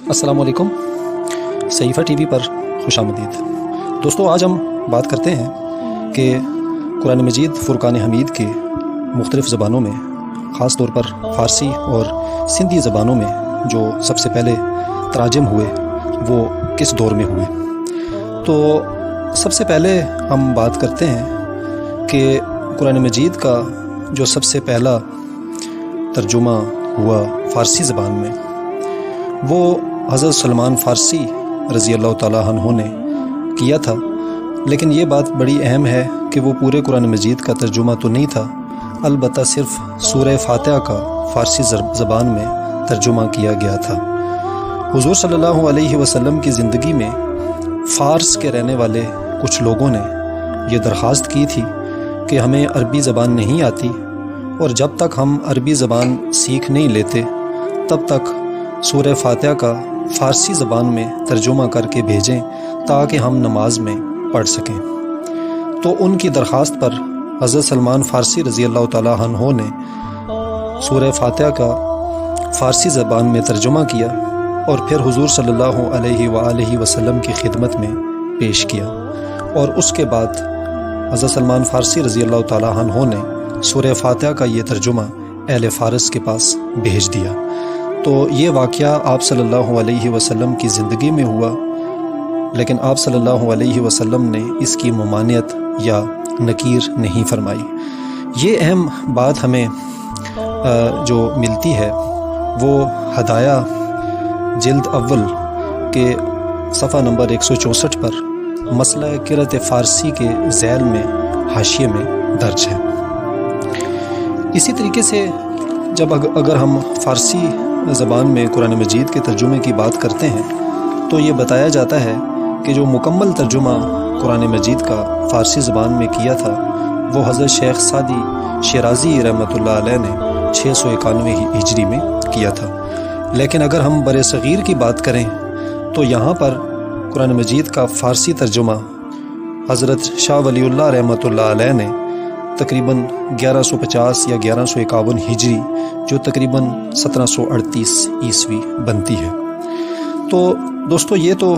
अस्सलाम वालेकुम। सहीफ़ा टीवी पर खुश आमदीद। दोस्तों, आज हम बात करते हैं कि कुरान मजीद फ़ुरक़ान हमीद के मुख्तलिफ़ ज़बानों में, ख़ास तौर पर फ़ारसी और सिंधी ज़बानों में जो सबसे पहले तराजम हुए वो किस दौर में हुए। तो सबसे पहले हम बात करते हैं कि कुरान मजीद का जो सबसे पहला तर्जुमा हुआ फ़ारसी ज़बान में, वो हज़रत सलमान फ़ारसी रज़ी अल्लाह ताला अन्हु ने किया था। लेकिन ये बात बड़ी अहम है कि वो पूरे कुरान मजीद का तर्जुमा तो नहीं था, अलबत्ता सिर्फ़ सूरह फ़ातिहा का फ़ारसी ज़बान में तर्जुमा किया गया था। हुज़ूर सल्लल्लाहु अलैहि वसल्लम की ज़िंदगी में फ़ारस के रहने वाले कुछ लोगों ने ये दरख्वास्त की थी कि हमें अरबी ज़बान नहीं आती और जब तक हम अरबी ज़बान सीख नहीं लेते तब तक सूरह फ़ातिहा का फ़ारसी ज़बान में तर्जुमा करके भेजें ताकि हम नमाज में पढ़ सकें। तो उनकी दरख्वास्त पर हज़रत सलमान फ़ारसी रज़ी अल्लाह ताला अन्हु ने सूरह फ़ातिहा का फ़ारसी ज़बान में तर्जुमा किया और फिर हुज़ूर सल्लल्लाहु अलैहि वसल्लम की खिदमत में पेश किया। और उसके बाद हज़रत सलमान फ़ारसी रज़ी अल्लाह ताला अन्हु ने सूरह फ़ातिहा का ये तर्जुमा अहले फ़ारस के पास भेज दिया। तो ये वाक़या आप सल्लल्लाहु अलैहि वसल्लम की ज़िंदगी में हुआ, लेकिन आप सल्लल्लाहु अलैहि वसल्लम ने इसकी मुमानियत या नकीर नहीं फरमाई। ये अहम बात हमें जो मिलती है वो हदाया जिल्द अव्वल के सफ़ा नंबर 164 पर मसला क़िरात फ़ारसी के ज़ैल में हाशिए में दर्ज है। इसी तरीके से जब अगर हम फ़ारसी ज़बान में कुरान मजीद के तर्जुमे की बात करते हैं तो ये बताया जाता है कि जो मुकम्मल तर्जुमा कुरान मजीद का फ़ारसी ज़बान में किया था वो हज़रत शेख सादी शिराज़ी रहमतुल्लाह अलैह ने 691 हिजरी में किया था। लेकिन अगर हम बरे सग़ीर की बात करें तो यहाँ पर कुरान मजीद का फ़ारसी तर्जुमा हज़रत शाह वलीउल्लाह रहमतुल्लाह अलैह ने तकरीबन 1150 या 1151 हिजरी, जो तकरीबन 1738 ईस्वी बनती है। तो दोस्तों, ये तो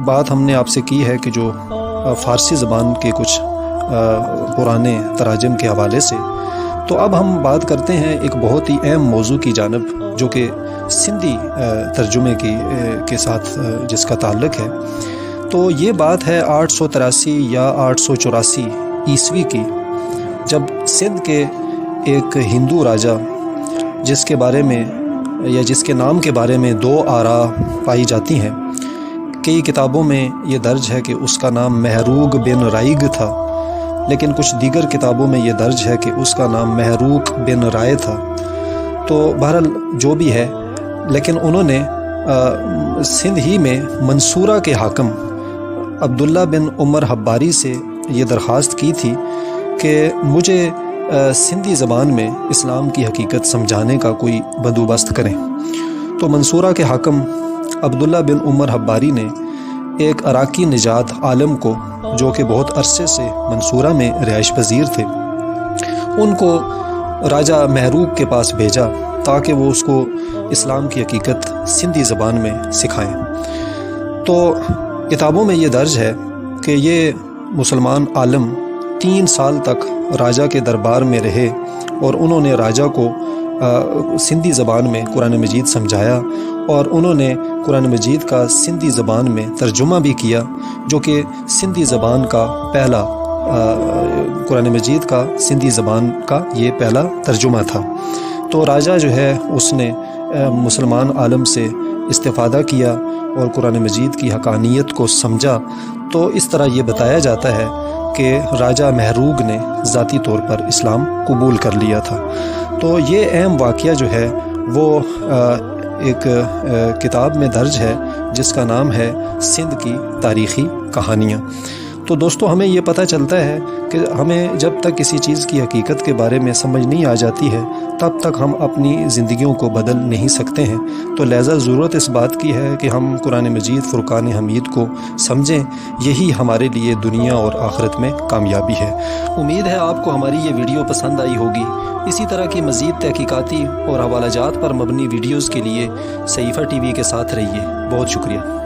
बात हमने आपसे की है कि जो फ़ारसी ज़बान के कुछ पुराने तराजम के हवाले से। तो अब हम बात करते हैं एक बहुत ही अहम मौजू की जानब, जो कि सिंधी तर्जुमे के साथ जिसका ताल्लुक़ है। तो ये बात है 883 या 884 ईस्वी की, जब सिंध के एक हिंदू राजा, जिसके बारे में या जिसके नाम के बारे में दो आरा पाई जाती हैं। कई किताबों में ये दर्ज है कि उसका नाम महरूग बिन राइग था, लेकिन कुछ दीगर किताबों में ये दर्ज है कि उसका नाम महरूक बिन राय था। तो बहरहाल जो भी है, लेकिन उन्होंने सिंध ही में मंसूरा के हाकम अब्दुल्ला बिन उमर हब्बारी से ये दरख्वास्त की थी कि मुझे सिंधी ज़बान में इस्लाम की हकीकत समझाने का कोई बंदोबस्त करें। तो मंसूरा के हाकम अब्दुल्ला बिन उमर हब्बारी ने एक अराकी निजात आलम को, जो कि बहुत अरसे से मंसूरा में रिहाइश पजीर थे, उनको राजा महरूक के पास भेजा ताकि वो उसको इस्लाम की हकीकत सिंधी ज़बान में सिखाएं। तो किताबों में ये दर्ज है कि ये मुसलमान आलम 3 साल तक राजा के दरबार में रहे और उन्होंने राजा को सिंधी ज़बान में कुरान मजीद समझाया और उन्होंने कुरान मजीद का सिंधी ज़बान में तर्जुमा भी किया, जो कि सिंधी ज़बान का पहला कुरान मजीद का सिंधी ज़बान का ये पहला तर्जुमा था। तो राजा जो है उसने मुसलमान आलम से इस्तिफ़ादा किया और कुरान मजीद की हकानियत को समझा। तो इस तरह ये बताया जाता है कि राजा महरूग ने ज़ाती तौर पर इस्लाम कबूल कर लिया था। तो ये अहम वाक़या जो है वो एक किताब में दर्ज है जिसका नाम है सिंध की तारीख़ी कहानियाँ। तो दोस्तों, हमें ये पता चलता है कि हमें जब तक किसी चीज़ की हकीकत के बारे में समझ नहीं आ जाती है तब तक हम अपनी ज़िंदगियों को बदल नहीं सकते हैं। तो लिहाजा ज़रूरत इस बात की है कि हम कुरान मजीद फ़ुरक़ान हमीद को समझें, यही हमारे लिए दुनिया और आखिरत में कामयाबी है। उम्मीद है आपको हमारी ये वीडियो पसंद आई होगी। اسی طرح کی مزید تحقیقاتی اور حوالہ جات پر مبنی ویڈیوز کے لیے صحیفہ ٹی وی کے ساتھ رہیے۔ بہت شکریہ۔